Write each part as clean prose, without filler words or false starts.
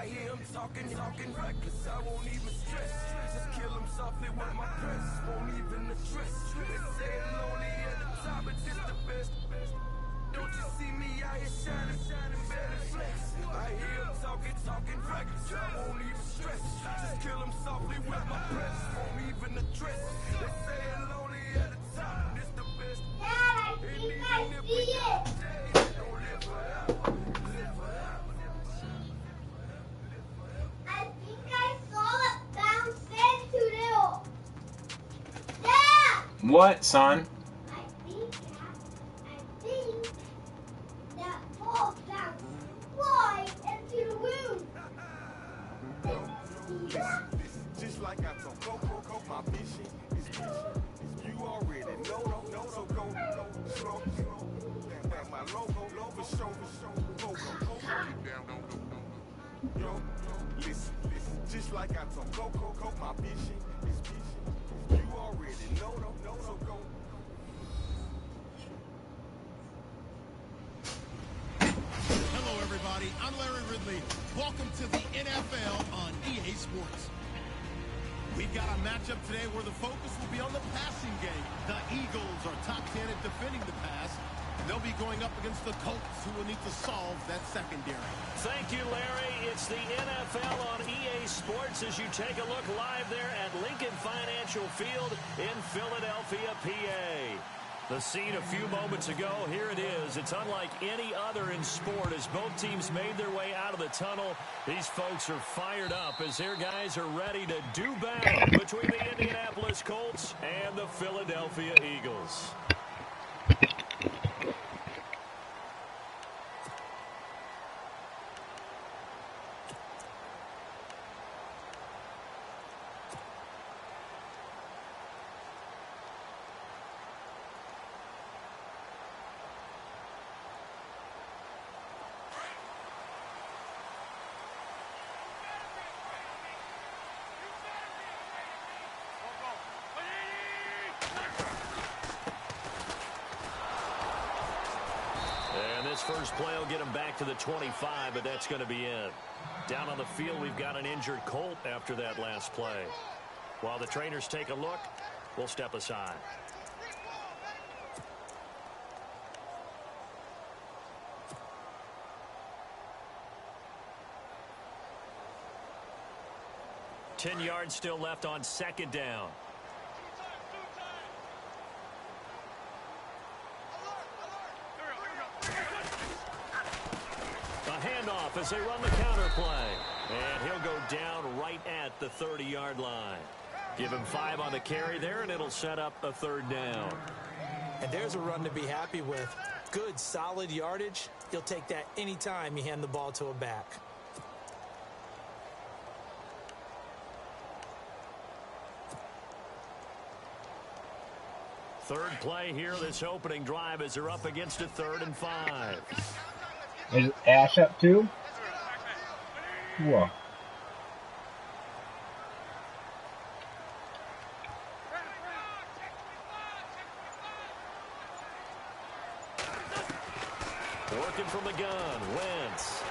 I hear him talking reckless. I won't even stress. Just kill him softly with my press. Won't even address. They say it lonely at the top, but it's the best. Don't you see me out here shining, better flex. I hear him talking reckless. I won't even stress. Just kill him softly with my press. Won't even address. They say it lonely at the top, but it's the best. And even if we got days, don't live forever. Live forever. I think I saw it bounce into little. Yeah! What, son? I think that ball bounced right into the room. Just like I told Coco, my vision is vision. You already know, so go, slow. That my logo, for show, Yo, listen, just like I told Coco, my vision is vision. You already know, so go. Hello, everybody. I'm Larry Ridley. Welcome to the NFL on EA Sports. We've got a matchup today where the focus will be on the passing game. The Eagles are top 10 at defending the pass. They'll be going up against the Colts, who will need to solve that secondary. Thank you, Larry. It's the NFL on EA Sports as you take a look live there at Lincoln Financial Field in Philadelphia, PA. The scene a few moments ago, here it is. It's unlike any other in sport as both teams made their way out of the tunnel. These folks are fired up as their guys are ready to do battle between the Indianapolis Colts and the Philadelphia Eagles. This first play will get him back to the 25, but that's going to be it. Down on the field, we've got an injured Colt after that last play. While the trainers take a look, we'll step aside. Ten yards still left on second down. Handoff as they run the counter play. And he'll go down right at the 30-yard line. Give him 5 on the carry there, and it'll set up a third down. And there's a run to be happy with. Good, solid yardage. He'll take that anytime you hand the ball to a back. Third play here, this opening drive as they're up against a 3rd and 5. Is Ash up too? Whoa. Working from the gun, Wentz.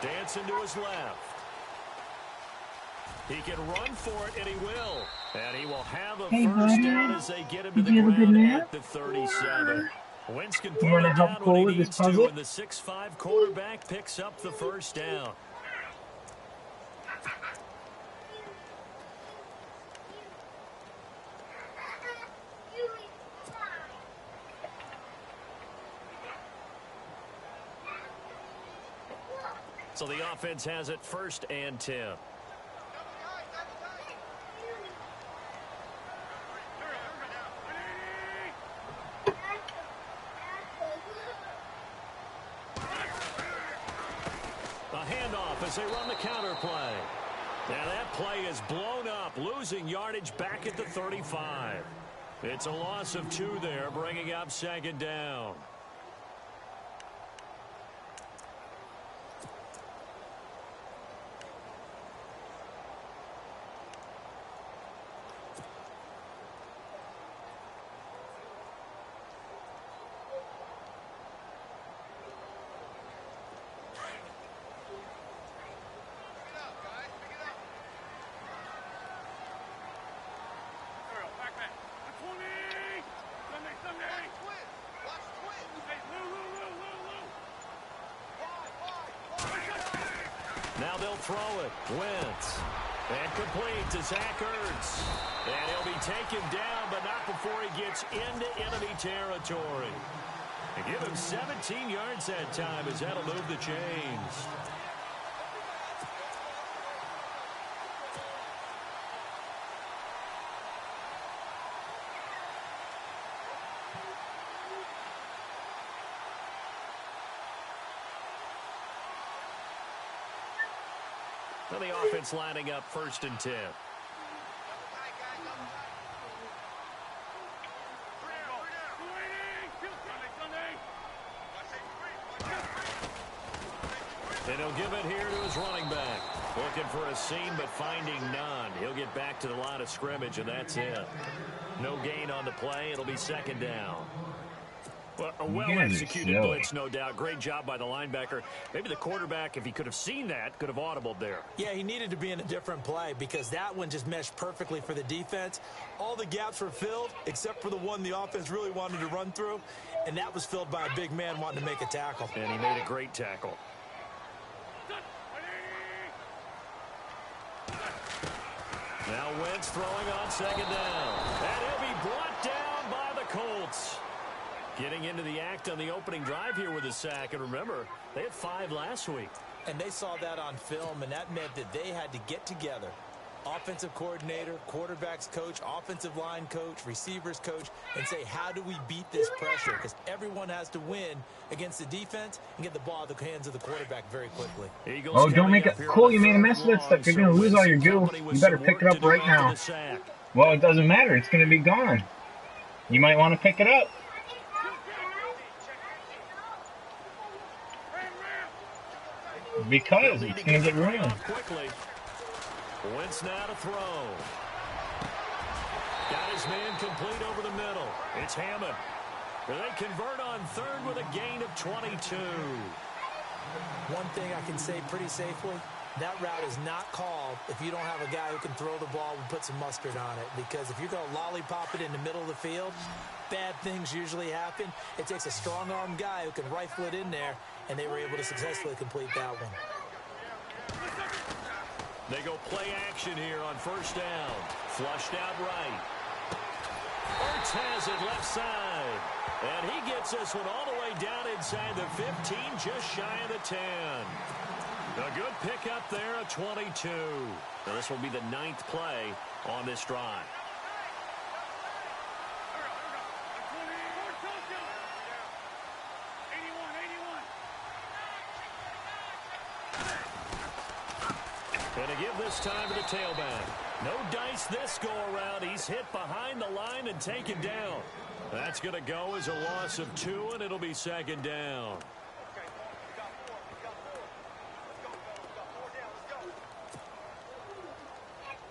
Dancing to his left. He can run for it, and he will. And he will have a first down as they get him to the ground at the 37. Wentz can put it down when he needs to, and the 6'5" quarterback picks up the first down. So the offense has it 1st and 10. As they run the counter play. Now that play is blown up, losing yardage back at the 35. It's a loss of 2 there, bringing up 2nd down. Now they'll throw it. Wentz. And complete to Zach Ertz. And he'll be taken down, but not before he gets into enemy territory. And give him 17 yards that time as that'll move the chains. Well, the offense lining up 1st and 10. And he'll give it here to his running back. Looking for a seam, but finding none. He'll get back to the line of scrimmage, and that's it. No gain on the play. It'll be 2nd down. Well, a well-executed blitz, no doubt. Great job by the linebacker. Maybe the quarterback, if he could have seen that, could have audibled there. Yeah, he needed to be in a different play because that one just meshed perfectly for the defense. All the gaps were filled except for the one the offense really wanted to run through, and that was filled by a big man wanting to make a tackle. And he made a great tackle. Now Wentz throwing on 2nd down. And he'll be brought down by the Colts. Getting into the act on the opening drive here with a sack. And remember, they had 5 last week. And they saw that on film, and that meant that they had to get together. Offensive coordinator, quarterbacks coach, offensive line coach, receivers coach, and say, how do we beat this pressure? Because everyone has to win against the defense and get the ball out of the hands of the quarterback very quickly. Oh, don't make it cool. You made a mess of that stuff. You're going to lose all your goo. You better pick it up right now. Well, it doesn't matter. It's going to be gone. You might want to pick it up. Because it's going to get ruined. Wentz now to throw. Got his man complete over the middle. It's Hammond. They convert on 3rd with a gain of 22. One thing I can say pretty safely, that route is not called if you don't have a guy who can throw the ball and put some mustard on it. Because if you're going to lollipop it in the middle of the field, bad things usually happen. It takes a strong-arm guy who can rifle it in there, and they were able to successfully complete that one. They go play action here on 1st down. Flushed out right. Ertz has it left side. And he gets this one all the way down inside the 15, just shy of the 10. A good pickup there at 22. Now this will be the 9th play on this drive. And to give this time to the tailback. No dice this go-around. He's hit behind the line and taken down. That's going to go as a loss of 2, and it'll be 2nd down.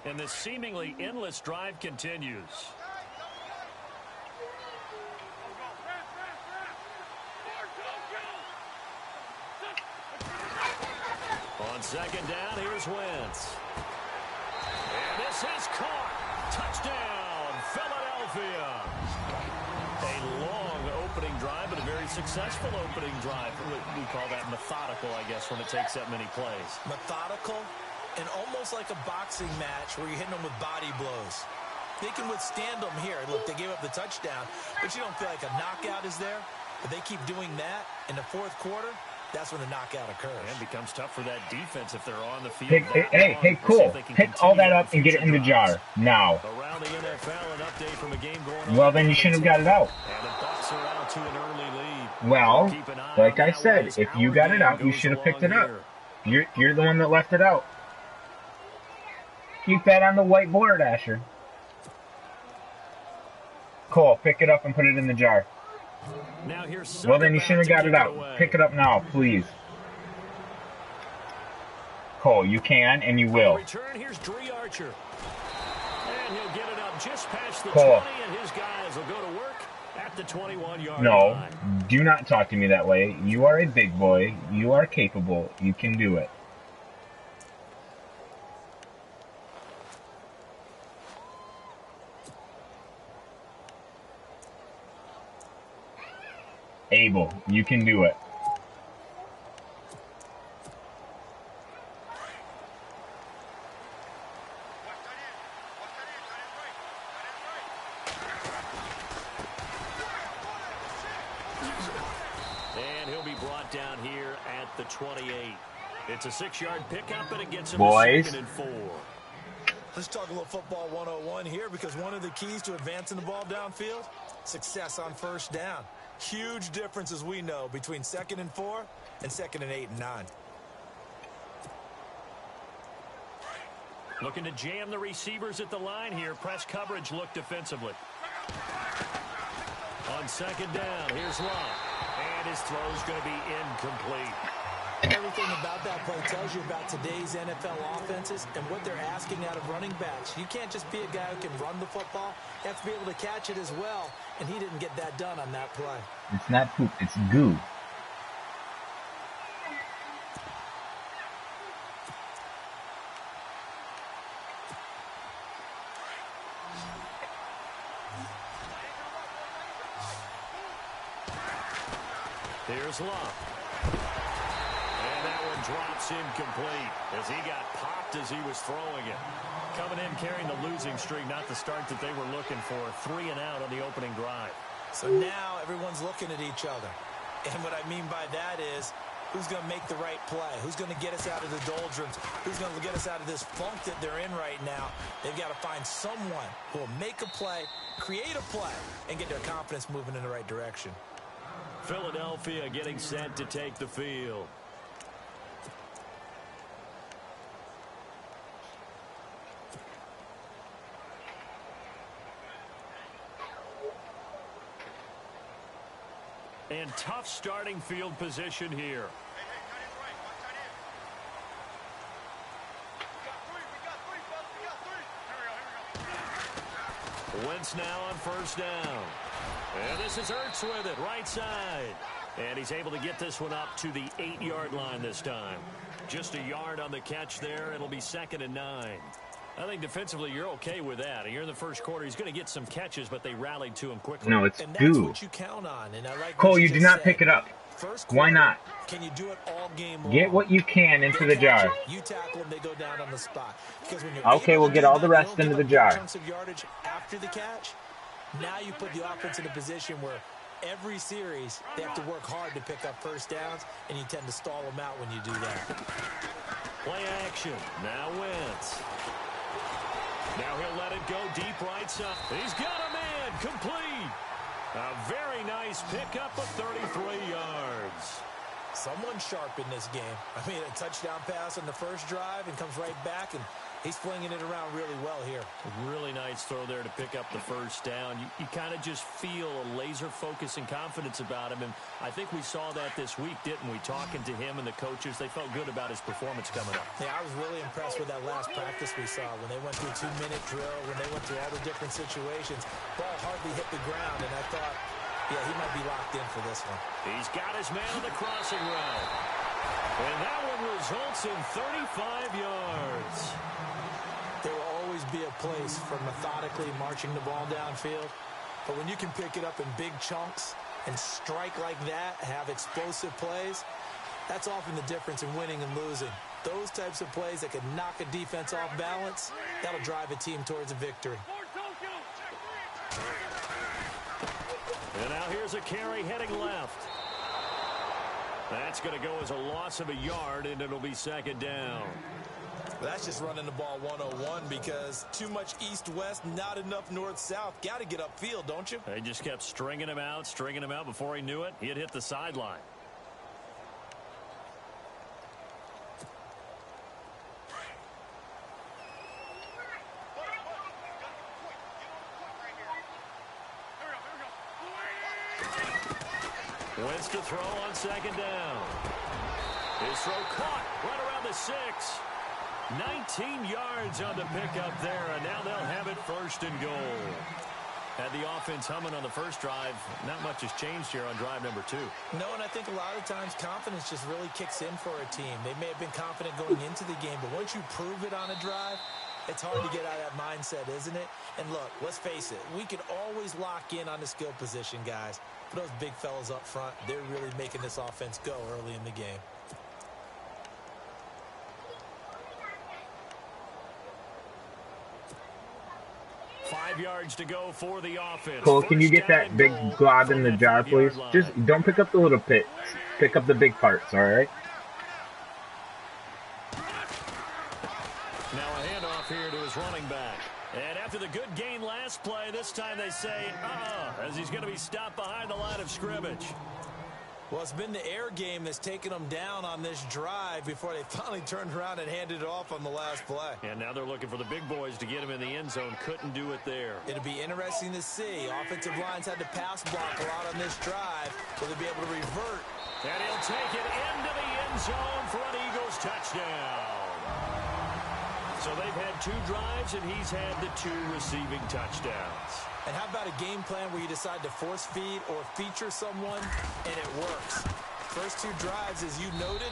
And this seemingly endless drive continues. On 2nd down, here's Wentz. And this is caught. Touchdown, Philadelphia. A long opening drive, but a very successful opening drive. We call that methodical, I guess, when it takes that many plays. Methodical and almost like a boxing match where you're hitting them with body blows. They can withstand them here. Look, they gave up the touchdown, but you don't feel like a knockout is there. But they keep doing that in the 4th quarter. That's when the knockout occurs. And it becomes tough for that defense if they're on the field. Hey, cool. Pick all that up and get it in the jar now. Around the NFL, an update from a game going on. Well, then you shouldn't have got it out. And the Bucs are out to an early lead. Well, like I said, if you got it out, you should have picked it up. You're the one that left it out. Keep that on the whiteboard, Asher. Cole, pick it up and put it in the jar. Now here's well, then you shouldn't have got it out. Pick it up now, please. Cole, you can and you will. Return, here's Dree Archer. And he'll get it up just past the Cole. 20, and his guys will go to work at the 21-yard No, line. do not talk to me that way. You are a big boy. You are capable. You can do it. Able, you can do it. the 28. It's a 6-yard pickup, and it gets him Boys. to 2nd and 4. Let's talk a little football 101 here, because one of the keys to advancing the ball downfield, success on first down. Huge difference, as we know, between 2nd and 4 and 2nd and 8 and 9. Looking to jam the receivers at the line here. Press coverage look defensively. On 2nd down, here's Love. And his throw's going to be incomplete. Everything about that play tells you about today's NFL offenses and what they're asking out of running backs. You can't just be a guy who can run the football. You have to be able to catch it as well, and he didn't get that done on that play. It's not poop, it's goo. Here's Love. And that one drops incomplete as he got popped as he was throwing it. Coming in carrying the losing streak, not the start that they were looking for. 3 and out on the opening drive. So now everyone's looking at each other. And what I mean by that is, who's going to make the right play? Who's going to get us out of the doldrums? Who's going to get us out of this funk that they're in right now? They've got to find someone who will make a play, create a play, and get their confidence moving in the right direction. Philadelphia getting set to take the field. And tough starting field position here. Wentz now on first down. And this is Ertz with it, right side. And he's able to get this one up to the 8-yard line this time. Just a yard on the catch there. It'll be 2nd and 9. I think defensively you're okay with that. Here in the first quarter, he's going to get some catches, but they rallied to him quickly. No, it's and goo. that's what you count on. And I like Cole, you do not pick it up. Why not? Can you do it all game long? Get what you can into the jar. You tackle them, they go down on the spot. Because when you're Okay, we'll get all the rest into the jar. Chunks of yardage after the catch. Now you put the offense in a position where every series they have to work hard to pick up first downs, and you tend to stall them out when you do that. Play action. Now Wentz. Now he'll let it go deep right side. He's got a man complete. A very nice pickup of 33 yards. Someone sharp in this game. I mean, a touchdown pass on the first drive and comes right back, and he's flinging it around really well here. A really nice throw there to pick up the first down. You kind of just feel a laser focus and confidence about him, and I think we saw that this week, didn't we? Talking to him and the coaches, they felt good about his performance coming up. Yeah, I was really impressed with that last practice we saw when they went through a 2-minute drill, when they went through all the different situations. Ball hardly hit the ground, and I thought, yeah, he might be locked in for this one. He's got his man on the crossing route. And that one results in 35 yards. There will always be a place for methodically marching the ball downfield. But when you can pick it up in big chunks and strike like that, have explosive plays, that's often the difference in winning and losing. Those types of plays that can knock a defense off balance, that'll drive a team towards a victory. And now here's a carry heading left. That's going to go as a loss of a yard, and it'll be 2nd down. That's just running the ball 101 because too much east-west, not enough north-south. Got to get upfield, don't you? They just kept stringing him out. Before he knew it, he had hit the sideline. Wentz to throw on 2nd down. His throw caught right around the 6. 19 yards on the pickup there, and now they'll have it 1st and goal. Had the offense humming on the first drive. Not much has changed here on drive number 2. No, and I think a lot of times confidence just really kicks in for a team. They may have been confident going into the game, but once you prove it on a drive, it's hard to get out of that mindset, isn't it? And look, let's face it, we can always lock in on the skill position, guys. But those big fellas up front, they're really making this offense go early in the game. Five yards to go for the offense. Cole, can you get that big glob in the jar, please? Just don't pick up the little pits. Pick up the big parts, all right? his running back. And after the good gain last play, this time they say, as he's going to be stopped behind the line of scrimmage. Well, it's been the air game that's taken them down on this drive before they finally turned around and handed it off on the last play. And now they're looking for the big boys to get him in the end zone. Couldn't do it there. It'll be interesting to see. Offensive lines had to pass block a lot on this drive. Will they be able to revert? And he'll take it into the end zone for an Eagles touchdown. So they've had 2 drives, and he's had the 2 receiving touchdowns. And how about a game plan where you decide to force feed or feature someone, and it works? First 2 drives, as you noted,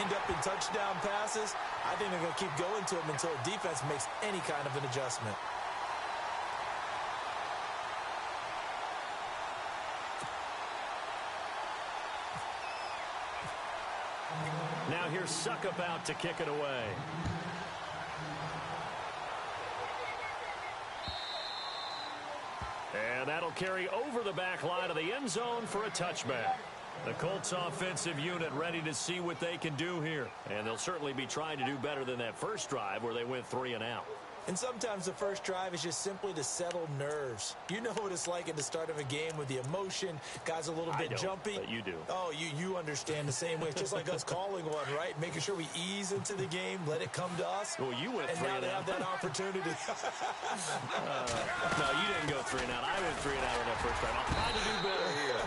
end up in touchdown passes. I think they're going to keep going to them until the defense makes any kind of an adjustment. Now here's Suckup out to kick it away. And that'll carry over the back line of the end zone for a touchback. The Colts offensive unit ready to see what they can do here. And they'll certainly be trying to do better than that first drive where they went 3 and out. And sometimes the first drive is just simply to settle nerves. You know what it's like at the start of a game with the emotion. Guys a little bit jumpy. But you do. Oh, you understand the same way. It's just like us calling one, right? Making sure we ease into the game, let it come to us. Well, you went and 3 now and they out. have that opportunity. No, you didn't go 3 and out. I went 3 and out on that first drive. I'll try to do better here.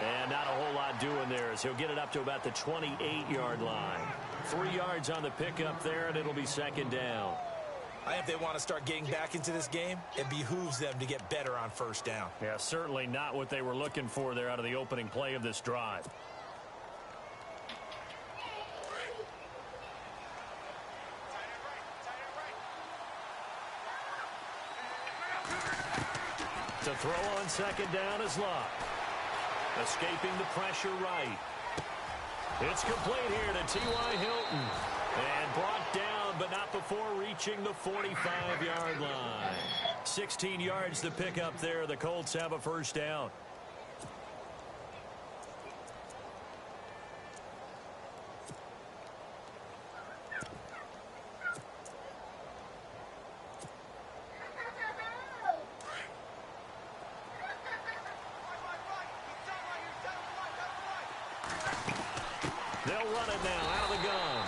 And not a whole lot doing there as he'll get it up to about the 28-yard line. 3 yards on the pickup there, and it'll be second down. If they want to start getting back into this game, it behooves them to get better on first down. Yeah, certainly not what they were looking for there out of the opening play of this drive. To throw on second down is Locke. Escaping the pressure right. It's complete here to T.Y. Hilton. And brought down, but not before reaching the 45-yard line. 16 yards to pick up there. The Colts have a first down. They'll run it now out of the gun.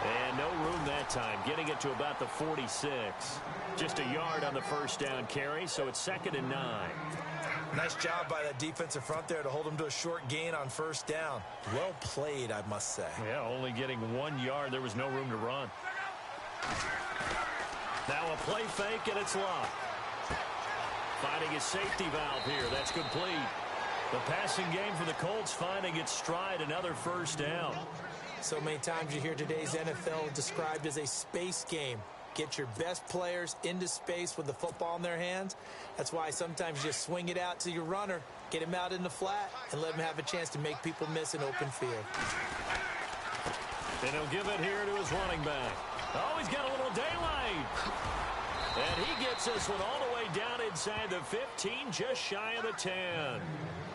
And no room that time, getting it to about the 46. Just a yard on the first down carry, so it's 2nd and 9. Nice job by that defensive front there to hold them to a short gain on first down. Well played, I must say. Yeah, only getting 1 yard. There was no room to run. Now a play fake, and it's Locke. Finding his safety valve here. That's complete. The passing game for the Colts finding its stride, another first down. So many times you hear today's NFL described as a space game. Get your best players into space with the football in their hands. That's why sometimes you just swing it out to your runner, get him out in the flat, and let him have a chance to make people miss an open field. And he'll give it here to his running back. Oh, he's got a little daylight. And he gets this one all the way down inside the 15, just shy of the 10.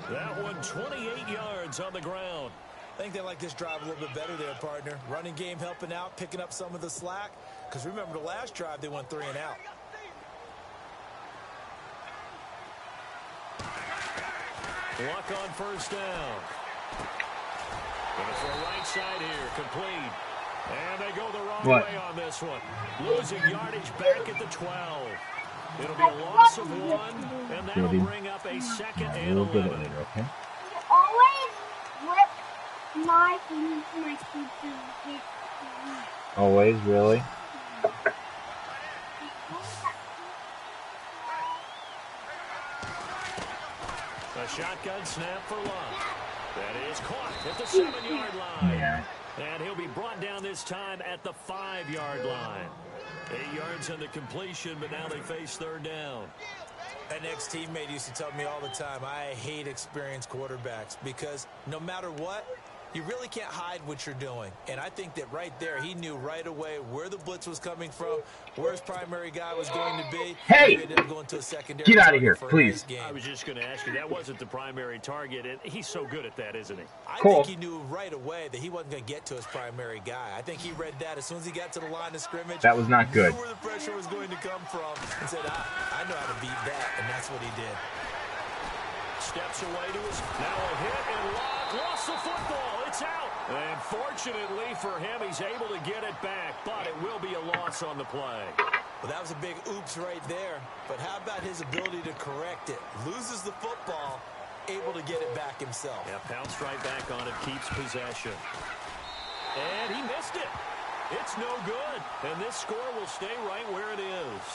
That one 28 yards on the ground. I think they like this drive a little bit better there, partner. Running game helping out, picking up some of the slack. Because remember the last drive, they went 3 and out. Luck on first down. Going to throw right side here, complete. And they go the wrong way on this one. Losing yardage back at the 12. It'll be a loss of 1, and that'll bring up a 2nd and 11. Okay. Always rip my teeth. Always, really? A shotgun snap for Locke. That is caught at the 7-yard line. Yeah. And he'll be brought down this time at the 5-yard line. 8 yards on the completion, but now they face third down. An ex-teammate used to tell me all the time, I hate experienced quarterbacks because no matter what, you really can't hide what you're doing. And I think that right there, he knew right away where the blitz was coming from, where his primary guy was going to be. Hey! He ended up going to a secondary Get out of here, for a please. nice game. I was just going to ask you, that wasn't the primary target, and he's so good at that, isn't he? I Cool. think he knew right away that he wasn't going to get to his primary guy. I think he read that as soon as he got to the line of scrimmage. That was not good. Knew where the pressure was going to come from and said, I know how to beat that, and that's what he did. Steps away to his, now a hit and lock, lost the football, it's out. And fortunately for him, he's able to get it back, but it will be a loss on the play. Well, that was a big oops right there, but how about his ability to correct it? Loses the football, able to get it back himself. Yeah, pounced right back on it, keeps possession. And he missed it. It's no good, and this score will stay right where it is.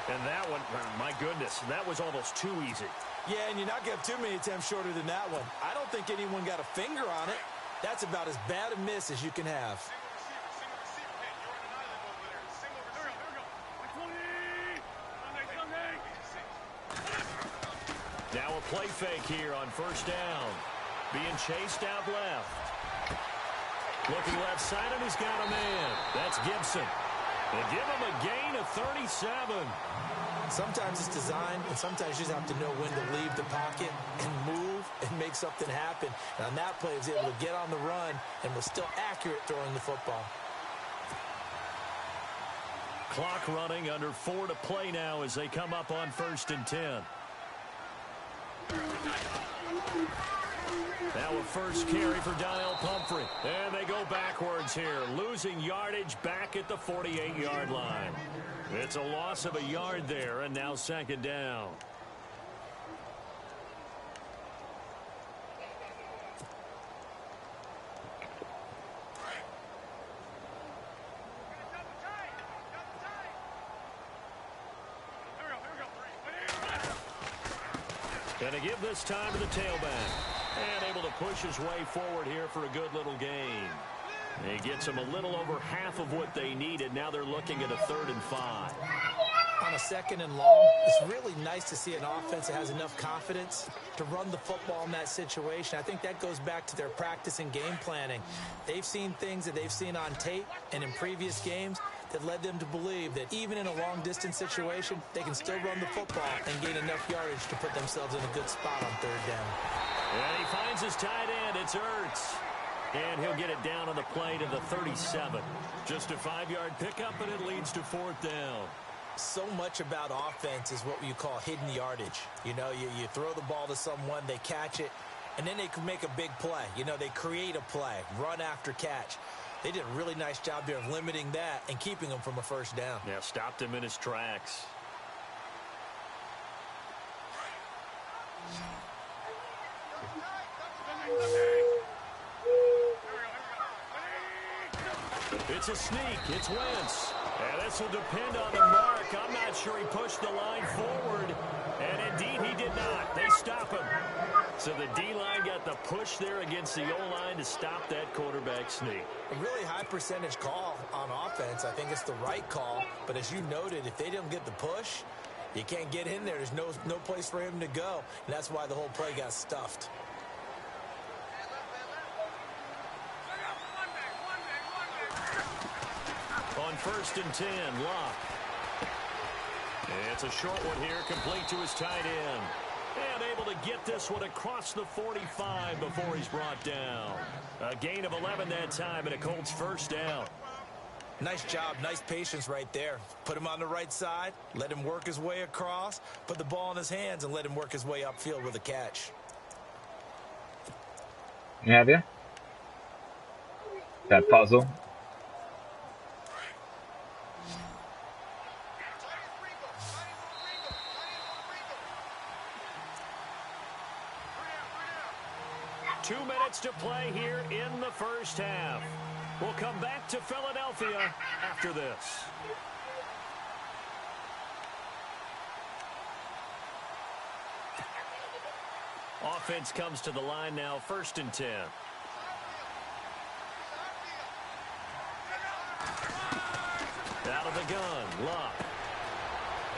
And that one, my goodness, that was almost too easy. Yeah, and you're not going to have too many attempts shorter than that one. I don't think anyone got a finger on it. That's about as bad a miss as you can have. Now a play fake here on first down. Being chased out left. Looking left side, and he's got a man. That's Gibson. They give him a gain of 37. Sometimes it's designed, and sometimes you just have to know when to leave the pocket and move and make something happen. And on that play, he was able to get on the run and was still accurate throwing the football. Clock running, under 4 to play now as they come up on 1st and 10. Now a first carry for Donnell Pumphrey. And they go backwards here, losing yardage back at the 48-yard line. It's a loss of a yard there, and now 2nd down. Going to give this time to the tailback. And able to push his way forward here for a good little gain. He gets them a little over half of what they needed. Now they're looking at a 3rd and 5. On a 2nd and long, it's really nice to see an offense that has enough confidence to run the football in that situation. I think that goes back to their practice and game planning. They've seen things that they've seen on tape and in previous games that led them to believe that even in a long-distance situation, they can still run the football and gain enough yardage to put themselves in a good spot on 3rd down. And he finds his tight end. It's Ertz. And he'll get it down on the play to the 37. Just a 5-yard pickup, and it leads to 4th down. So much about offense is what you call hidden yardage. You know, you throw the ball to someone, they catch it, and then they can make a big play. You know, they create a play, run after catch. They did a really nice job there of limiting that and keeping him from a 1st down. Yeah, stopped him in his tracks. It's a sneak. It's Wentz. And this will depend on the mark. I'm not sure he pushed the line forward. And indeed, he did not. They stop him. So the D-line got the push there against the O-line to stop that quarterback sneak. A really high percentage call on offense. I think it's the right call. But as you noted, if they didn't get the push, you can't get in there. There's no place for him to go. And that's why the whole play got stuffed. On 1st and 10, Locke. It's a short one here, complete to his tight end. And able to get this one across the 45 before he's brought down. A gain of 11 that time, and a Colts 1st down. Nice job, nice patience right there. Put him on the right side, let him work his way across, put the ball in his hands, and let him work his way upfield with a catch. Have you? That puzzle. Two minutes to play here in the 1st half. We'll come back to Philadelphia after this. Offense comes to the line now, 1st and 10. Out of the gun, Luck.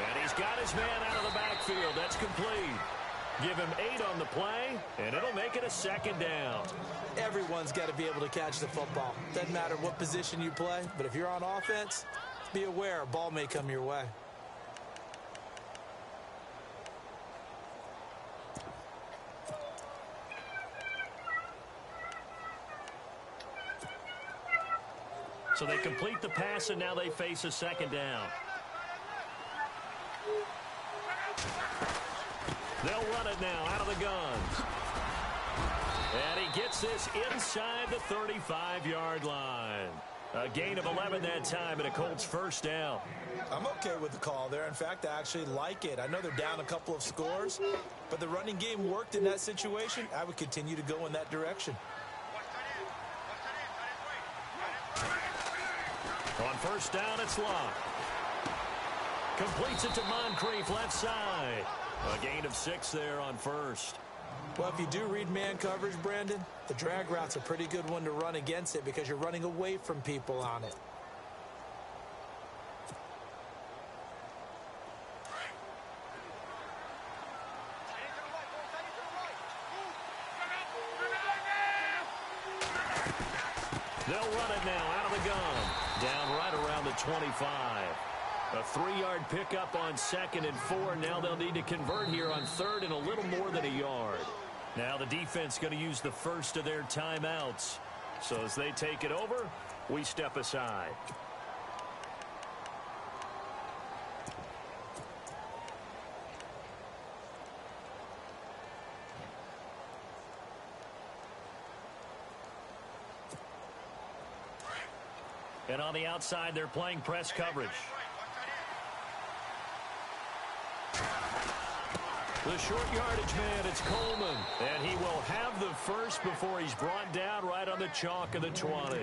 And he's got his man out of the backfield. That's complete. Give him 8 on the play, and it'll make it a second down. Everyone's got to be able to catch the football. Doesn't matter what position you play, but if you're on offense, be aware a ball may come your way. So they complete the pass, and now they face a second down. They'll run it now out of the gun. And he gets this inside the 35-yard line. A gain of 11 that time, and a Colts first down. I'm okay with the call there. In fact, I actually like it. I know they're down a couple of scores, but the running game worked in that situation. I would continue to go in that direction. On first down, it's Locke. Completes it to Moncrief, left side. A gain of 6 there on first. Well, if you do read man coverage, Brandon, the drag route's a pretty good one to run against it because you're running away from people on it. They'll run it now out of the gun. Down right around the 25. A 3-yard pickup on 2nd and 4. Now they'll need to convert here on 3rd and a little more than a yard. Now the defense going to use the first of their timeouts. So as they take it over, we step aside. And on the outside, they're playing press coverage. The short yardage man, it's Coleman. And he will have the first before he's brought down right on the chalk of the 20.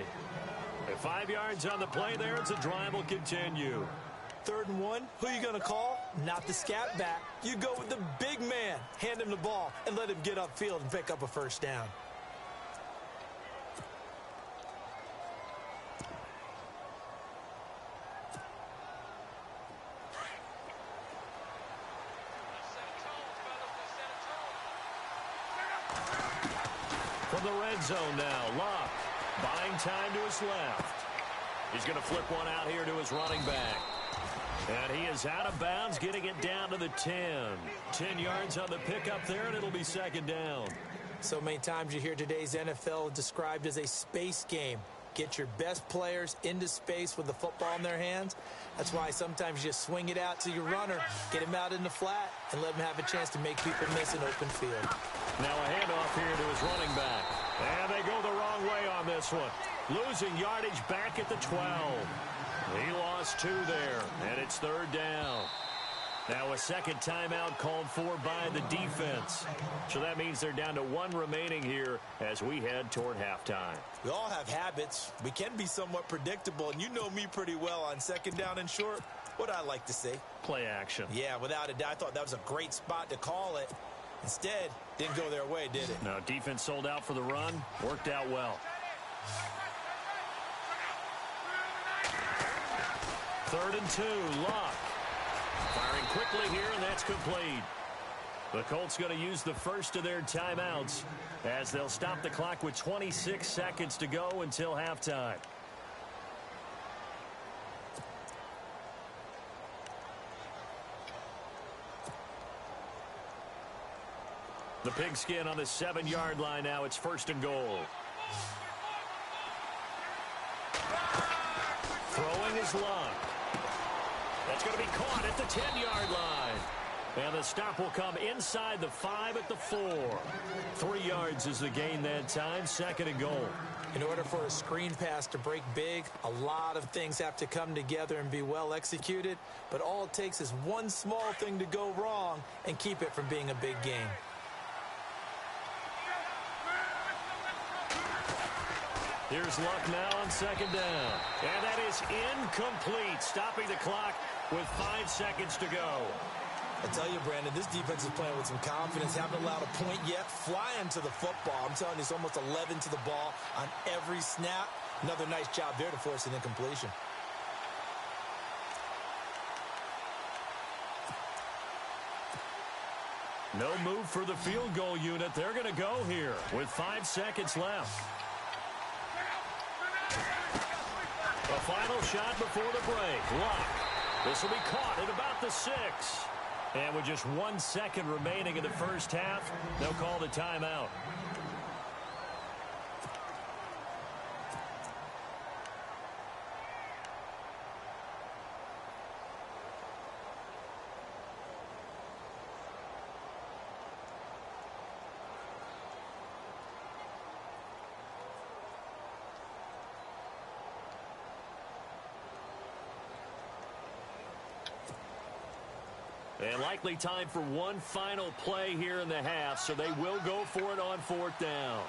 At 5 yards on the play there, it's a drive will continue. 3rd and 1, who are you going to call? Not the scat back. You go with the big man. Hand him the ball and let him get upfield and pick up a first down. From the red zone now, Locke buying time to his left. He's going to flip one out here to his running back. And he is out of bounds, getting it down to the 10. 10 yards on the pickup there, and it'll be second down. So many times you hear today's NFL described as a space game. Get your best players into space with the football in their hands. That's why sometimes you just swing it out to your runner, get him out in the flat, and let him have a chance to make people miss an open field. Now a handoff here to his running back. And they go the wrong way on this one. Losing yardage back at the 12. He lost 2 there, and it's 3rd down. Now a second timeout called for by the defense. So that means they're down to 1 remaining here as we head toward halftime. We all have habits. We can be somewhat predictable, and you know me pretty well on 2nd down and short. What I like to say? Play action. Yeah, without a doubt. I thought that was a great spot to call it. Instead, didn't go their way, did it? No, defense sold out for the run. Worked out well. 3rd and 2, Locke. Firing quickly here, and that's complete. The Colts going to use the first of their timeouts as they'll stop the clock with 26 seconds to go until halftime. The pigskin on the 7-yard line now. It's 1st and goal. Throwing is Locke. That's going to be caught at the 10-yard line. And the stop will come inside the 5 at the 4. 3 yards is the gain that time. 2nd and goal. In order for a screen pass to break big, a lot of things have to come together and be well executed. But all it takes is one small thing to go wrong and keep it from being a big game. Here's Luck now on 2nd down. And that is incomplete, stopping the clock with 5 seconds to go. I tell you, Brandon, this defense is playing with some confidence. Haven't allowed a point yet. Flying to the football. I'm telling you, it's almost 11 to the ball on every snap. Another nice job there to force an incompletion. No move for the field goal unit. They're going to go here with 5 seconds left. A final shot before the break. Luck. This will be caught at about the 6. And with just 1 second remaining in the first half, they'll call the timeout. And likely time for one final play here in the half, so they will go for it on 4th down.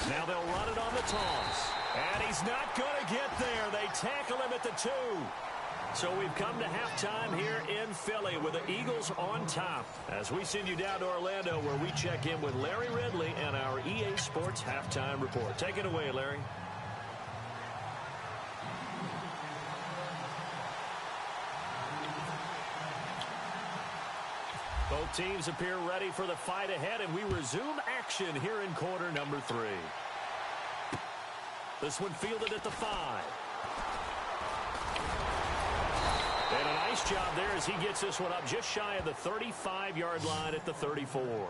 Now they'll run it on the toss. And he's not going to get there. They tackle him at the 2. So we've come to halftime here in Philly with the Eagles on top. As we send you down to Orlando, where we check in with Larry Ridley and our EA Sports Halftime Report. Take it away, Larry. Both teams appear ready for the fight ahead, and we resume action here in quarter number 3. This one fielded at the 5. And a nice job there as he gets this one up just shy of the 35-yard line at the 34.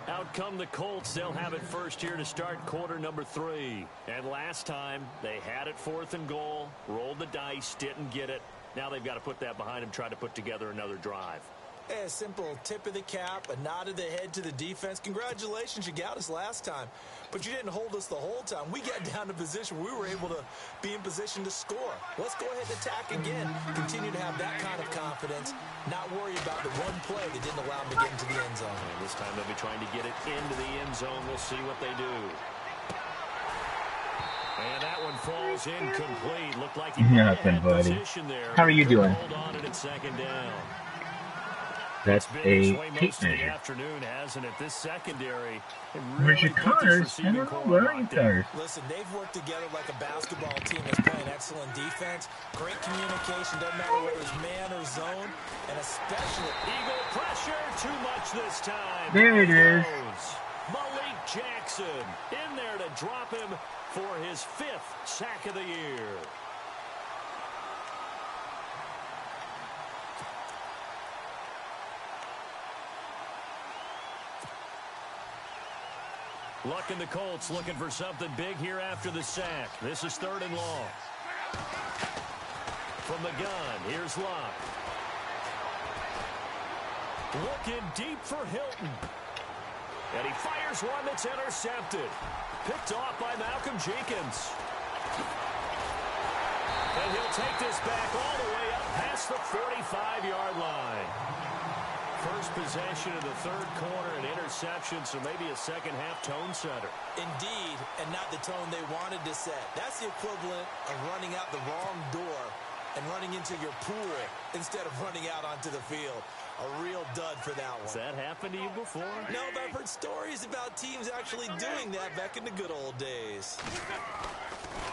Out come the Colts. They'll have it first here to start quarter number 3. And last time, they had it 4th and goal, rolled the dice, didn't get it. Now they've got to put that behind them, try to put together another drive. A simple tip of the cap, a nod of the head to the defense. Congratulations, you got us last time. But you didn't hold us the whole time. We got down to position where we were able to be in position to score. Let's go ahead and attack again. Continue to have that kind of confidence. Not worry about the one play that didn't allow them to get into the end zone. And this time they'll be trying to get it into the end zone. We'll see what they do. And that one falls incomplete. Looked like he Nothing, buddy. There. How are you doing? Hold on it at 2nd down. That's a tape measure. Afternoon, hasn't it? This secondary. Where's your cars? I don't know. Where are your cars? Listen, they've worked together like a basketball team that's playing excellent defense. Great communication. Doesn't matter whether it's man or zone. And especially Eagle pressure. Too much this time. There it is. Malik Jackson in there to drop him for his 5th sack of the year. Luck and the Colts looking for something big here after the sack. This is 3rd and long. From the gun, here's Luck. Looking deep for Hilton. And he fires one that's intercepted. Picked off by Malcolm Jenkins. And he'll take this back all the way up past the 45-yard line. First possession of the 3rd quarter, an interception, so maybe a second-half tone setter. Indeed, and not the tone they wanted to set. That's the equivalent of running out the wrong door and running into your pool instead of running out onto the field. A real dud for that one. Has that happened to you before? No, but I've heard stories about teams actually doing that back in the good old days.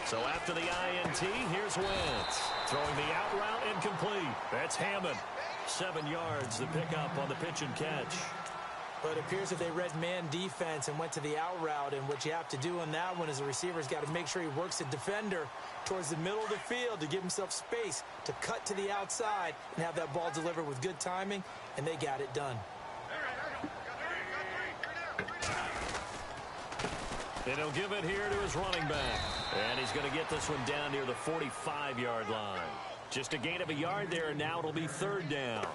So after the INT, here's Wentz. Throwing the out route incomplete. That's Hammond. 7 yards, the pickup on the pitch and catch. But it appears that they read man defense and went to the out route, and what you have to do on that one is the receiver's got to make sure he works the defender towards the middle of the field to give himself space to cut to the outside and have that ball delivered with good timing, and they got it done. And he'll give it here to his running back. And he's going to get this one down near the 45-yard line. Just a gain of a yard there, and now it'll be 3rd down.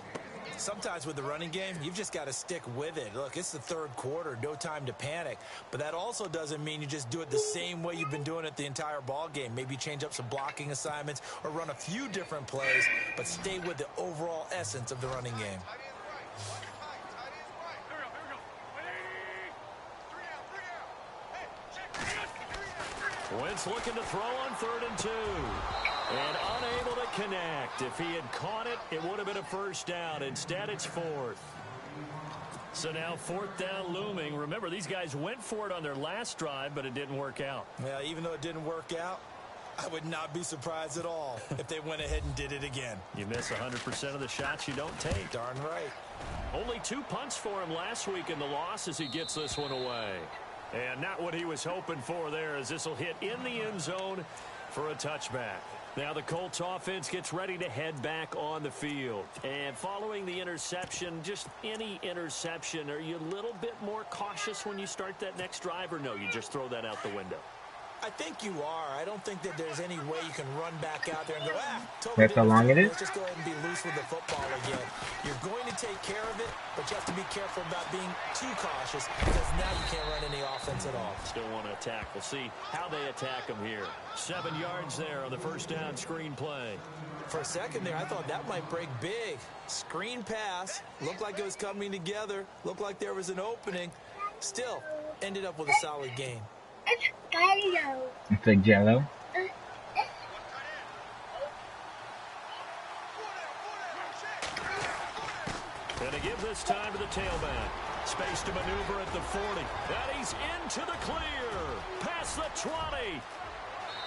Sometimes with the running game, you've just got to stick with it. Look, it's the 3rd quarter, no time to panic. But that also doesn't mean you just do it the same way you've been doing it the entire ball game. Maybe change up some blocking assignments or run a few different plays, but stay with the overall essence of the running game. Wentz looking to throw on 3rd and 2. And unable to connect. If he had caught it, it would have been a first down. Instead, it's 4th. So now 4th down looming. Remember, these guys went for it on their last drive, but it didn't work out. Yeah, even though it didn't work out, I would not be surprised at all if they went ahead and did it again. You miss 100% of the shots you don't take. Darn right. Only 2 punts for him last week in the loss as he gets this one away. And not what he was hoping for there, as this will hit in the end zone for a touchback. Now the Colts offense gets ready to head back on the field. And following the interception, just any interception, are you a little bit more cautious when you start that next drive, or no, you just throw that out the window? I think you are. I don't think that there's any way you can run back out there and go, totally That's how long it is? Let's just go ahead and be loose with the football again. You're going to take care of it, but you have to be careful about being too cautious, because now you can't run any offense at all. Still want to attack. We'll see how they attack them here. 7 yards there on the first down screen play. For a second there, I thought that might break big. Screen pass. Looked like it was coming together. Looked like there was an opening. Still, ended up with a solid game. It's like Jello. And to give this time to the tailback. Space to maneuver at the 40. And he's into the clear. Past the 20.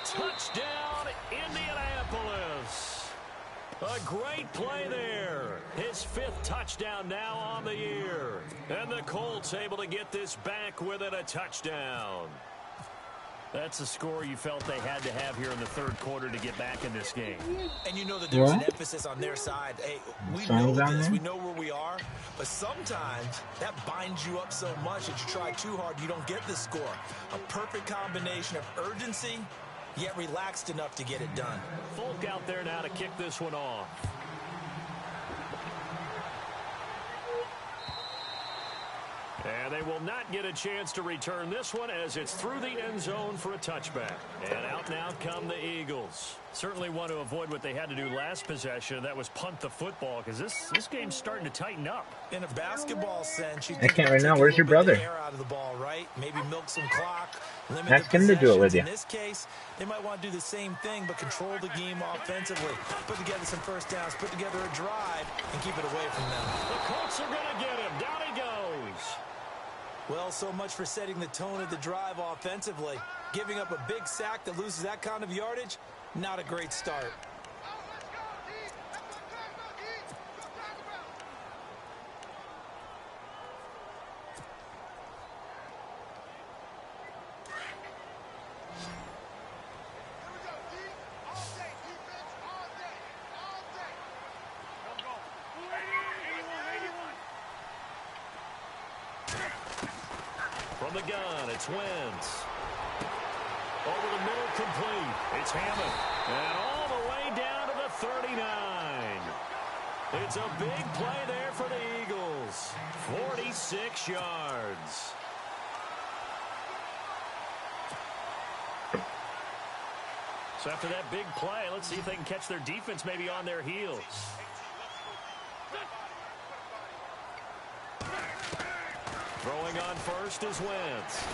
Touchdown, Indianapolis. A great play there. His 5th touchdown now on the year. And the Colts able to get this back within a touchdown. That's a score you felt they had to have here in the 3rd quarter to get back in this game. And you know that there's an emphasis on their side. Hey, we know this. We know where we are. But sometimes that binds you up so much that you try too hard, you don't get the score. A perfect combination of urgency, yet relaxed enough to get it done. Folk out there now to kick this one off. And they will not get a chance to return this one as it's through the end zone for a touchback. And out now come the Eagles. Certainly want to avoid what they had to do last possession. That was punt the football, because this game's starting to tighten up. In a basketball sense, you I can't right now. Where's your brother? Air out of the ball, right? Maybe milk some clock. Ask him to do it with you. In this case, they might want to do the same thing, but control the game offensively. Put together some first downs, put together a drive, and keep it away from them. The Colts are going to get him. Down he goes. Well, so much for setting the tone of the drive offensively. Giving up a big sack that loses that kind of yardage, not a great start. From the gun, it's Wentz. Over the middle, complete. It's Hammond. And all the way down to the 39. It's a big play there for the Eagles. 46 yards. So after that big play, let's see if they can catch their defense maybe on their heels. Throwing on first is Wentz.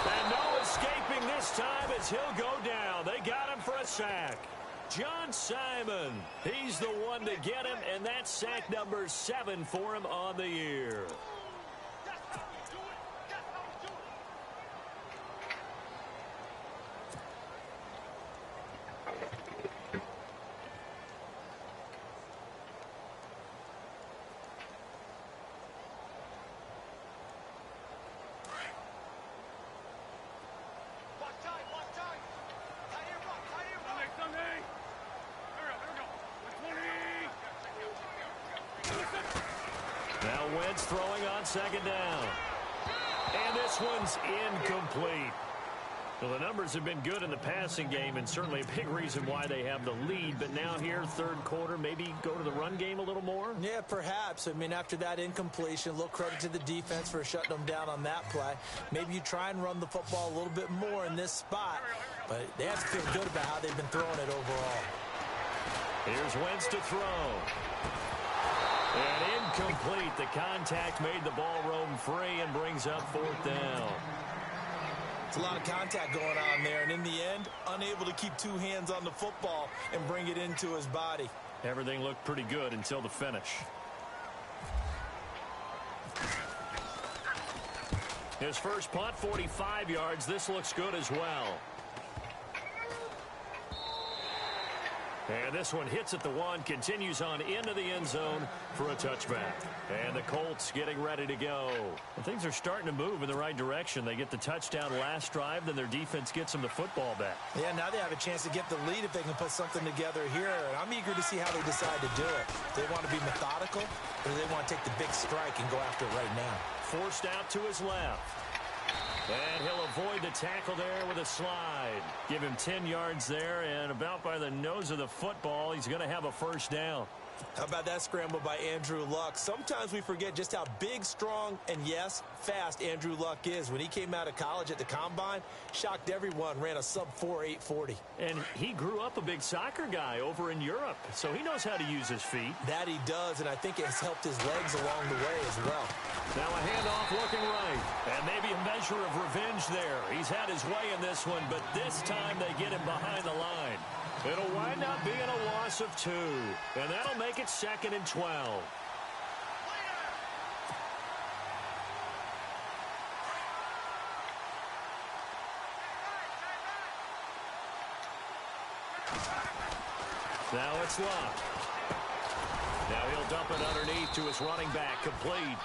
And no escaping this time as he'll go down. They got him for a sack. John Simon, he's the one to get him, and that's sack number 7 for him on the year. Now Wentz throwing on second down. And this one's incomplete. Well, the numbers have been good in the passing game, and certainly a big reason why they have the lead. But now here, 3rd quarter, maybe go to the run game a little more? Yeah, perhaps. I mean, after that incompletion, a little credit to the defense for shutting them down on that play. Maybe you try and run the football a little bit more in this spot. But they have to feel good about how they've been throwing it overall. Here's Wentz to throw. And incomplete. The contact made the ball roam free and brings up 4th down. It's a lot of contact going on there, and in the end, unable to keep 2 hands on the football and bring it into his body. Everything looked pretty good until the finish. His first punt, 45 yards. This looks good as well. And this one hits at the 1, continues on into the end zone for a touchback. And the Colts getting ready to go. Well, things are starting to move in the right direction. They get the touchdown last drive, then their defense gets them the football back. Yeah, now they have a chance to get the lead if they can put something together here. And I'm eager to see how they decide to do it. Do they want to be methodical, or do they want to take the big strike and go after it right now? Forced out to his left. And he'll avoid the tackle there with a slide. Give him 10 yards there, and about by the nose of the football, he's going to have a first down. How about that scramble by Andrew Luck? Sometimes we forget just how big, strong, and yes, fast Andrew Luck is. When he came out of college at the Combine, shocked everyone, ran a sub-4 840. And he grew up a big soccer guy over in Europe, so he knows how to use his feet. That he does, and I think it has helped his legs along the way as well. Now a handoff looking right, and maybe a measure of revenge there. He's had his way in this one, but this time they get him behind the line. It'll wind up being a loss of 2, and that'll make it 2nd and 12. Now it's Luck. Now he'll dump it underneath to his running back, complete.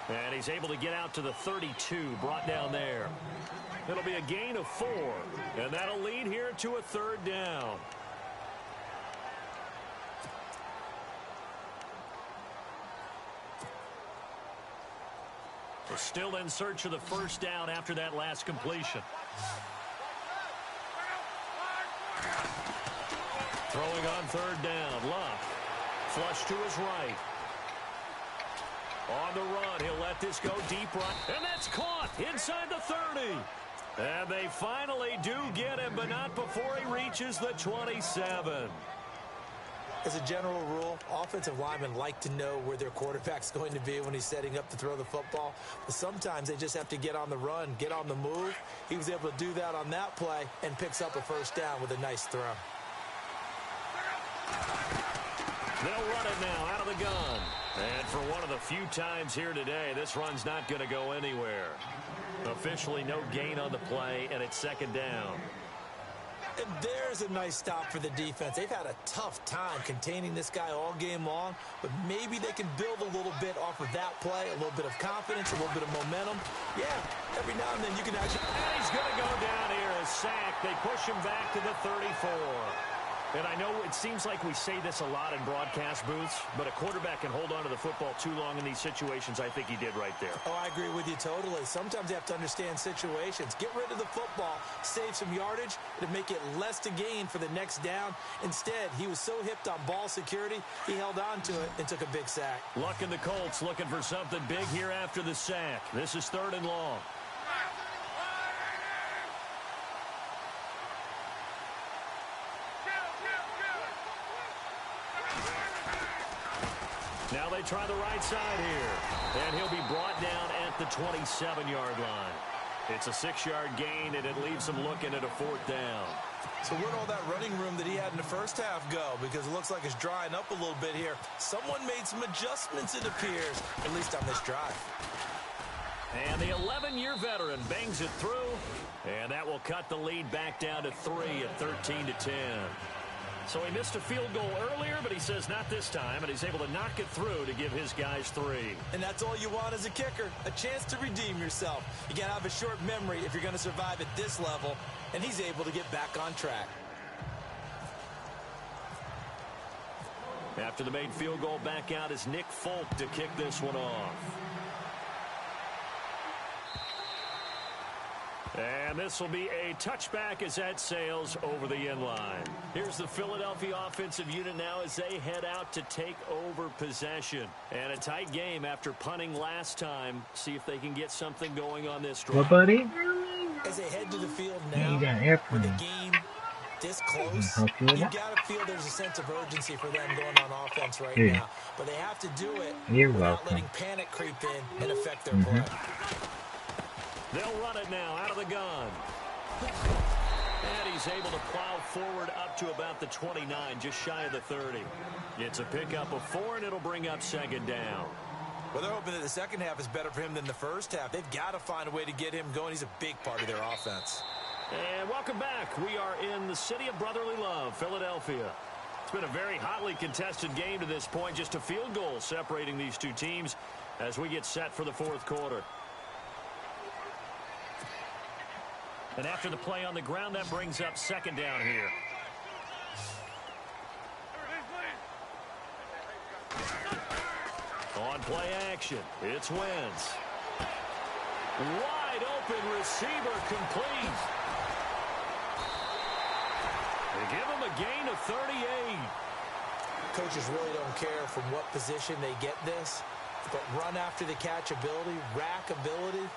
And he's able to get out to the 32, brought down there. It'll be a gain of 4, and that'll lead here to a 3rd down. We're still in search of the first down after that last completion. Throwing on 3rd down, Luck. Flush to his right. On the run, he'll let this go deep right. And that's caught inside the 30. And they finally do get him, but not before he reaches the 27. As a general rule, offensive linemen like to know where their quarterback's going to be when he's setting up to throw the football. But sometimes they just have to get on the run, get on the move. He was able to do that on that play and picks up a first down with a nice throw. They'll run it now out of the gun. And for one of the few times here today, this run's not going to go anywhere. Officially no gain on the play, and it's 2nd down. And there's a nice stop for the defense. They've had a tough time containing this guy all game long, but maybe they can build a little bit off of that play, a little bit of confidence, a little bit of momentum. Yeah, every now and then you can actually... And he's going to go down here, a sack. They push him back to the 34. And I know it seems like we say this a lot in broadcast booths, but a quarterback can hold on to the football too long in these situations. I think he did right there. Oh, I agree with you totally. Sometimes you have to understand situations. Get rid of the football, save some yardage, to make it less to gain for the next down. Instead, he was so hipped on ball security, he held on to it and took a big sack. Luck and the Colts looking for something big here after the sack. This is 3rd and long. Now they try the right side here. And he'll be brought down at the 27-yard line. It's a 6-yard gain, and it leaves him looking at a 4th down. So where'd all that running room that he had in the first half go? Because it looks like it's drying up a little bit here. Someone made some adjustments, it appears, at least on this drive. And the 11-year veteran bangs it through, and that will cut the lead back down to 3 at 13-10. So he missed a field goal earlier, but he says not this time, and he's able to knock it through to give his guys 3. And that's all you want as a kicker, a chance to redeem yourself. You got to have a short memory if you're going to survive at this level, and he's able to get back on track. After the made field goal, back out is Nick Folk to kick this one off. And this will be a touchback as that sails over the end line. Here's the Philadelphia offensive unit now as they head out to take over possession. And a tight game after punting last time. See if they can get something going on this drive. What, buddy? As they head to the field now, you got airplane. with the game this close, you got to feel there's a sense of urgency for them going on offense right now. But they have to do it without letting panic creep in and affect their play. They'll run it now out of the gun. And he's able to plow forward up to about the 29, just shy of the 30. It's a pickup of 4, and it'll bring up 2nd down. Well, they're hoping that the second half is better for him than the first half. They've got to find a way to get him going. He's a big part of their offense. And welcome back. We are in the city of brotherly love, Philadelphia. It's been a very hotly contested game to this point. Just a field goal separating these two teams as we get set for the fourth quarter. And after the play on the ground, that brings up second down here. On play action, it's Wentz. Wide open receiver complete. They give him a gain of 38. Coaches really don't care from what position they get this, but run after the catch ability, rack ability,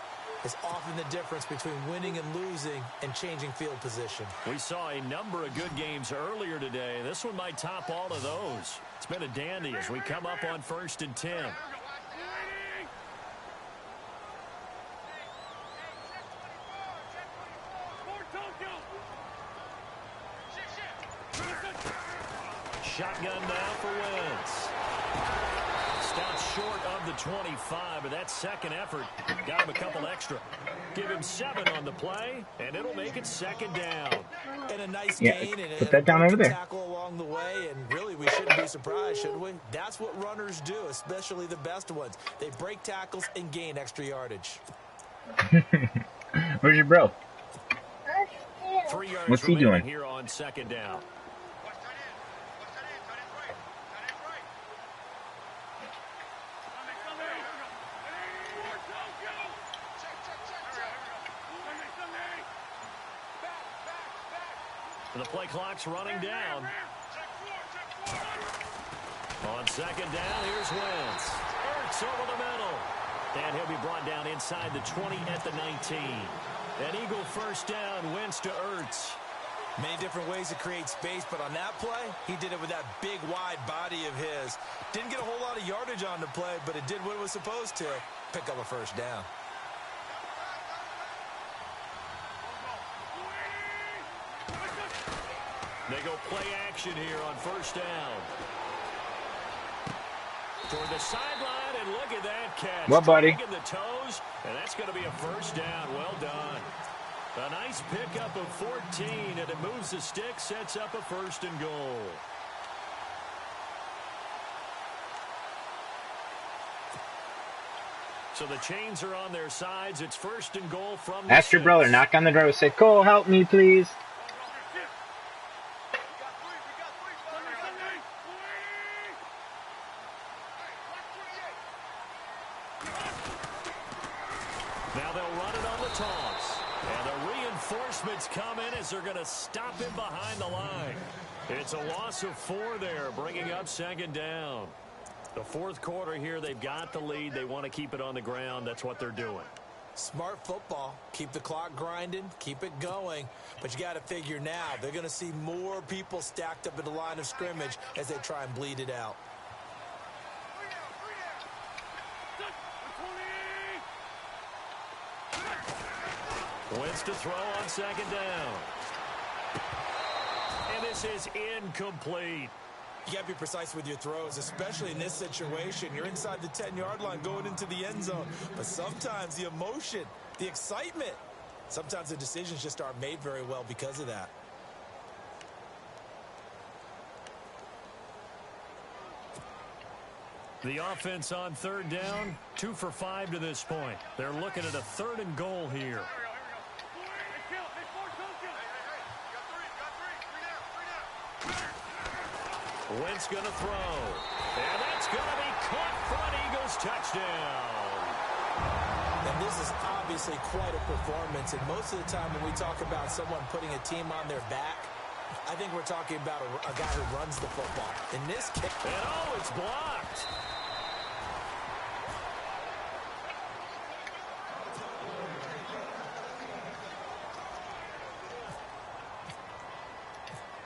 is often the difference between winning and losing and changing field position. We saw a number of good games earlier today. This one might top all of those. It's been a dandy as we come up on 1st and 10. Shotgun now for Wentz. Stopped short of the 25, but that second effort got him a couple extra. Give him 7 on the play, and it'll make it second down. And a nice gain and put that down over there. Tackle along the way, and really we shouldn't be surprised, should we? That's what runners do, especially the best ones. They break tackles and gain extra yardage. Where's your bro? 3 yards What's he doing here on second down? The play clock's running down. On second down, here's Wentz. Ertz over the middle. And he'll be brought down inside the 20 at the 19. An Eagle first down, Wentz to Ertz. Many different ways to create space, but on that play, he did it with that big, wide body of his. Didn't get a whole lot of yardage on the play, but it did what it was supposed to. Pick up a first down. They go play action here on first down. Toward the sideline, and look at that catch. What, buddy? Taking the toes, and that's going to be a first down. Well done. A nice pickup of 14, and it moves the stick, sets up a first and goal. So the chains are on their sides. It's first and goal from the Ask your brother, knock on the door, say, Cole, help me, please. Now they'll run it on the toss. And the reinforcements come in as they're going to stop him behind the line. It's a loss of 4 there, bringing up second down. The fourth quarter here, they've got the lead. They want to keep it on the ground. That's what they're doing. Smart football. Keep the clock grinding. Keep it going. But you got to figure now, they're going to see more people stacked up at the line of scrimmage as they try and bleed it out. Wentz to throw on second down. And this is incomplete. You got to be precise with your throws, especially in this situation. You're inside the 10-yard line going into the end zone. But sometimes the emotion, the excitement, sometimes the decisions just aren't made very well because of that. The offense on third down, 2 for 5 to this point. They're looking at a 3rd and goal here. Wentz going to throw. And that's going to be caught for an Eagles touchdown. And this is obviously quite a performance. And most of the time when we talk about someone putting a team on their back, I think we're talking about a guy who runs the football. In this case... And oh, it's blocked.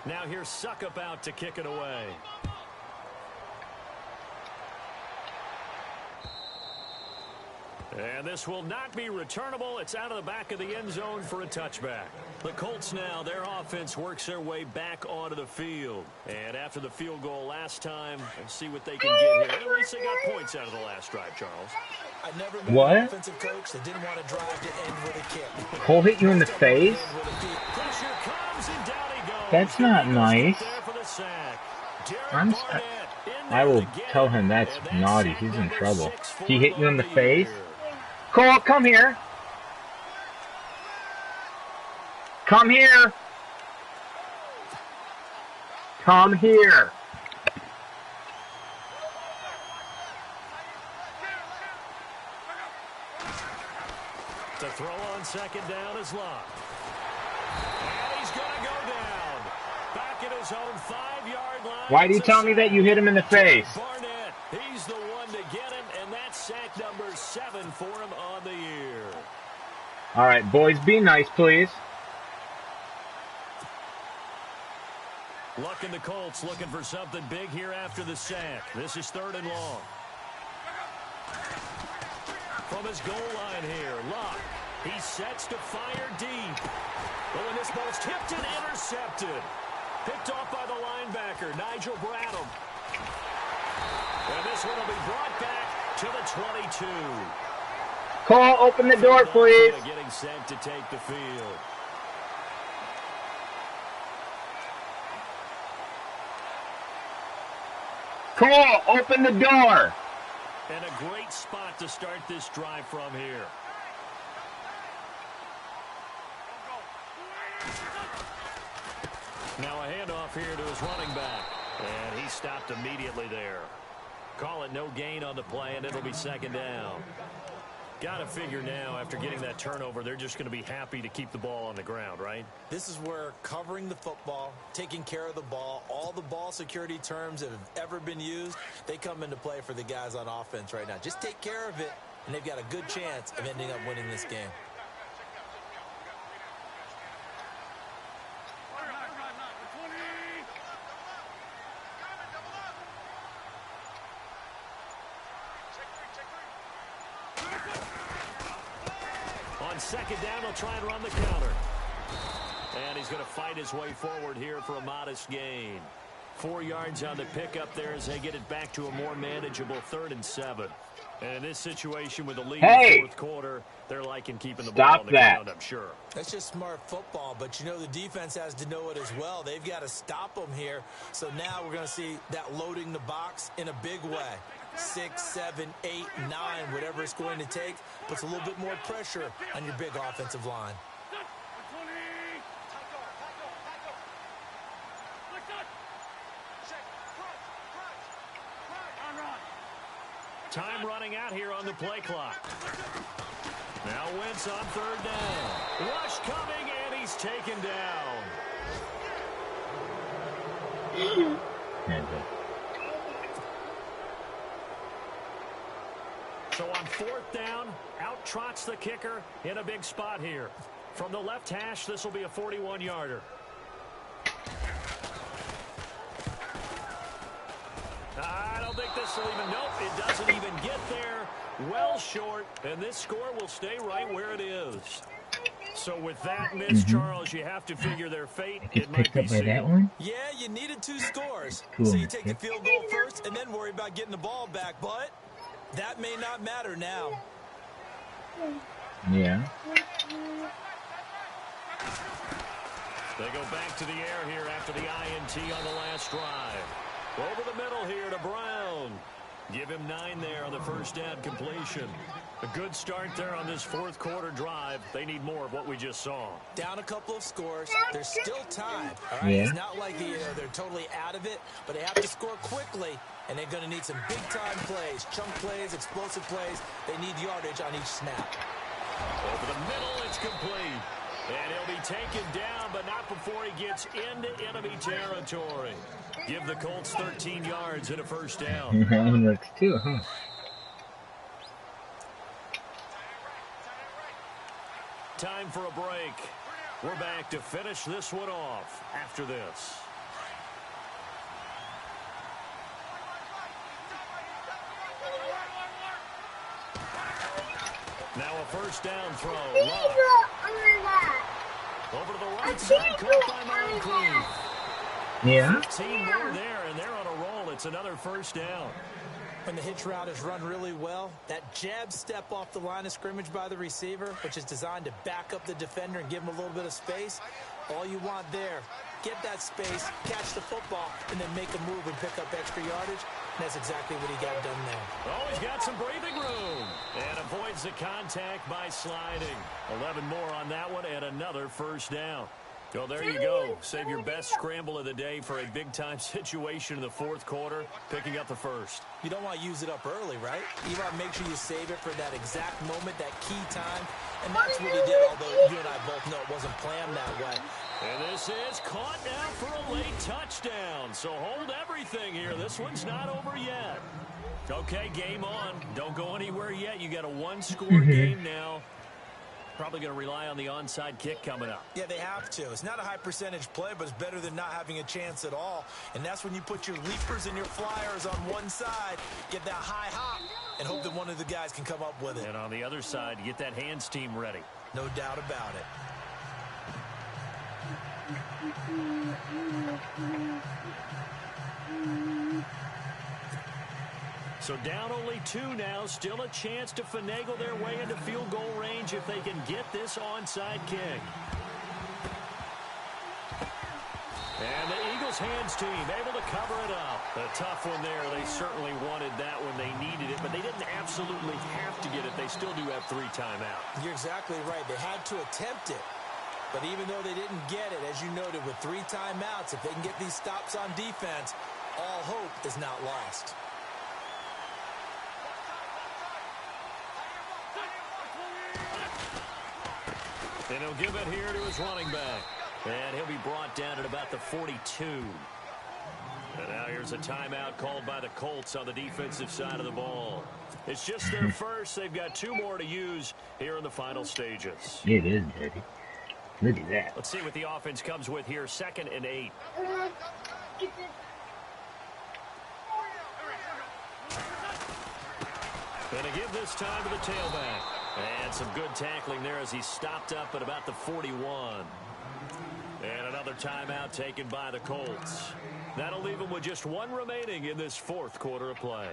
Now here's Suckup out to kick it away. And this will not be returnable. It's out of the back of the end zone for a touchback. The Colts now, their offense works their way back onto the field. And after the field goal last time, we'll see what they can get here. At least they got points out of the last drive, Charles. I never met an offensive coach that didn't want to drive to end with a kick. Cole hit you in the face? Pressure comes, and down he goes. That's not nice. There for the sack. I will tell him that's naughty. He's in trouble. He hit you in the face? Cole, come here. Come here. Come here. The throw on second down is locked. And he's going to go down. Back at his own 5-yard line. Why do you tell me that you hit him in the face? Barnett, he's the one to get him, and that's sack number 7 for him on the year. All right, boys, be nice, please. Luck and the Colts looking for something big here after the sack. This is 3rd and long. From his goal line here, Luck. He sets to fire deep. Well, and this ball's tipped and intercepted. Picked off by the linebacker, Nigel Bradham. And this one will be brought back to the 22. Cole, open the door, please. Getting sent to take the field. Cole, open the door. And a great spot to start this drive from here. Now a handoff here to his running back. And he stopped immediately there. Call it no gain on the play, and it'll be 2nd down. Got to figure now, after getting that turnover, they're just going to be happy to keep the ball on the ground, right? This is where covering the football, taking care of the ball, all the ball security terms that have ever been used, they come into play for the guys on offense right now. Just take care of it, and they've got a good chance of ending up winning this game. On 2nd down, he'll try and run the counter. And he's going to fight his way forward here for a modest gain. 4 yards on the pickup there as they get it back to a more manageable 3rd and 7. And in this situation with the lead in the 4th quarter, they're liking keeping the ball on the ground, I'm sure. That's just smart football, but you know the defense has to know it as well. They've got to stop them here. So now we're going to see that loading the box in a big way. 6, 7, 8, 9, whatever it's going to take, puts a little bit more pressure on your big offensive line. Time running out here on the play clock. Now Wentz on 3rd down. Rush coming, and he's taken down. So on 4th down, out trots the kicker in a big spot here. From the left hash, this will be a 41-yarder. I don't think this will even, nope, it doesn't even get there. Well short, and this score will stay right where it is. So with that miss, Charles, you have to figure their fate. It might be sealed. That one? Yeah, you needed 2 scores. Cool. So you take the field goal first and then worry about getting the ball back, but that may not matter now. Yeah. They go back to the air here after the INT on the last drive. Over the middle here to Brown. Give him 9 there on the 1st down completion. A good start there on this 4th quarter drive. They need more of what we just saw. Down a couple of scores. There's still time. All right? Yeah. It's not like they're totally out of it, but they have to score quickly, and they're going to need some big-time plays, chunk plays, explosive plays. They need yardage on each snap. Over the middle, it's complete. And he'll be taken down, but not before he gets into enemy territory. Give the Colts 13 yards and a 1st down. That one works too, huh? Time for a break. We're back to finish this one off after this. Now a 1st down throw. Over to the right side, caught by Moncrief. Yeah. 15 more there, and they're on a roll. It's another 1st down. When the hitch route is run really well, that jab step off the line of scrimmage by the receiver, which is designed to back up the defender and give him a little bit of space, all you want there get that space, catch the football, and then make a move and pick up extra yardage. And that's exactly what he got done there. Oh, he's got some breathing room and avoids the contact by sliding. 11 more on that one and another first down. So there you go. Save your best scramble of the day for a big-time situation in the fourth quarter, picking up the first. You don't want to use it up early, right? You want to make sure you save it for that exact moment, that key time. And that's what he did, although you and I both know it wasn't planned that way. And this is caught now for a late touchdown. So hold everything here. This one's not over yet. Okay, game on. Don't go anywhere yet. You got a one-score game now. Probably going to rely on the onside kick coming up. Yeah, they have to. It's not a high percentage play, but it's better than not having a chance at all. And that's when you put your leapers and your flyers on one side, get that high hop, and hope that one of the guys can come up with it. And on the other side, get that hands team ready. No doubt about it. So down only 2 now, still a chance to finagle their way into field goal range if they can get this onside kick. And the Eagles hands team able to cover it up. A tough one there. They certainly wanted that when they needed it, but they didn't absolutely have to get it. They still do have 3 timeouts. You're exactly right. They had to attempt it. But even though they didn't get it, as you noted, with 3 timeouts, if they can get these stops on defense, all hope is not lost. And he'll give it here to his running back. And he'll be brought down at about the 42. And now here's a timeout called by the Colts on the defensive side of the ball. It's just their first. They've got 2 more to use here in the final stages. It is, Daddy. Look at that. Let's see what the offense comes with here. 2nd and 8. Going to give this time to the tailback. And some good tackling there as he stopped up at about the 41. And another timeout taken by the Colts. That'll leave them with just 1 remaining in this fourth quarter of play.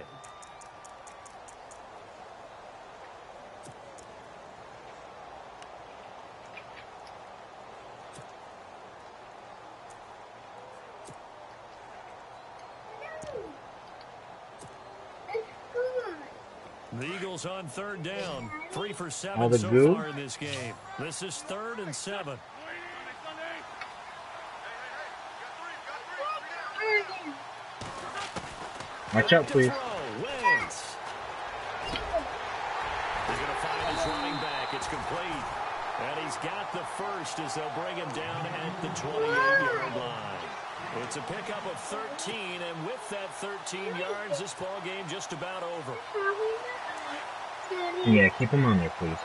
The Eagles on 3rd down. 3 for 7 so far in this game. This is 3rd and 7. Watch out, please. Wins. He's going to find his running back. It's complete. And he's got the first as they'll bring him down at the 28-yard line. It's a pickup of 13, and with that 13 yards, this ball game just about over. Yeah, keep him on there, please.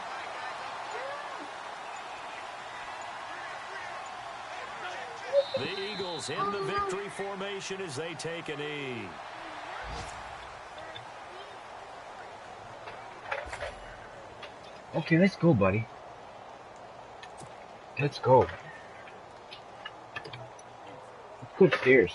The Eagles in the victory formation as they take a knee. Okay, let's go, buddy. Let's go. Let's go upstairs.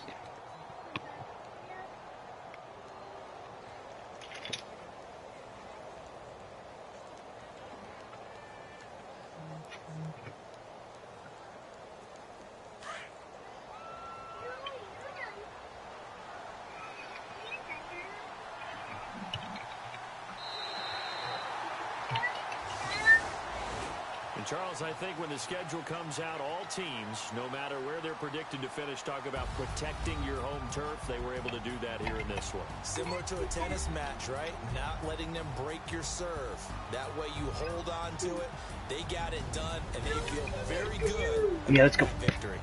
Charles, I think when the schedule comes out, all teams, no matter where they're predicted to finish, talk about protecting your home turf. They were able to do that here in this one. Similar to a tennis match, right? Not letting them break your serve. That way you hold on to it. They got it done, and they feel very good. Yeah, let's go. Victory.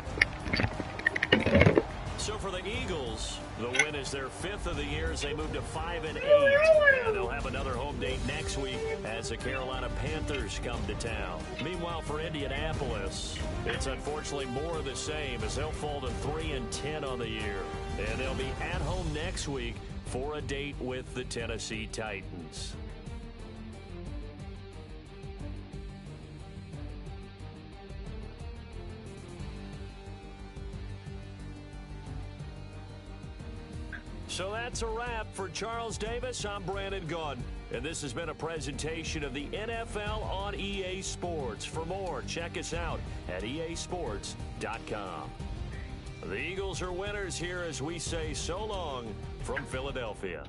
So for the Eagles, the win is their 5th of the year as they move to 5 and 8. And they'll have another home date next week as the Carolina Panthers come to town. Meanwhile, for Indianapolis, it's unfortunately more of the same as they'll fall to 3 and 10 on the year. And they'll be at home next week for a date with the Tennessee Titans. So that's a wrap for Charles Davis. I'm Brandon Gunn, and this has been a presentation of the NFL on EA Sports. For more, check us out at easports.com. The Eagles are winners here as we say so long from Philadelphia.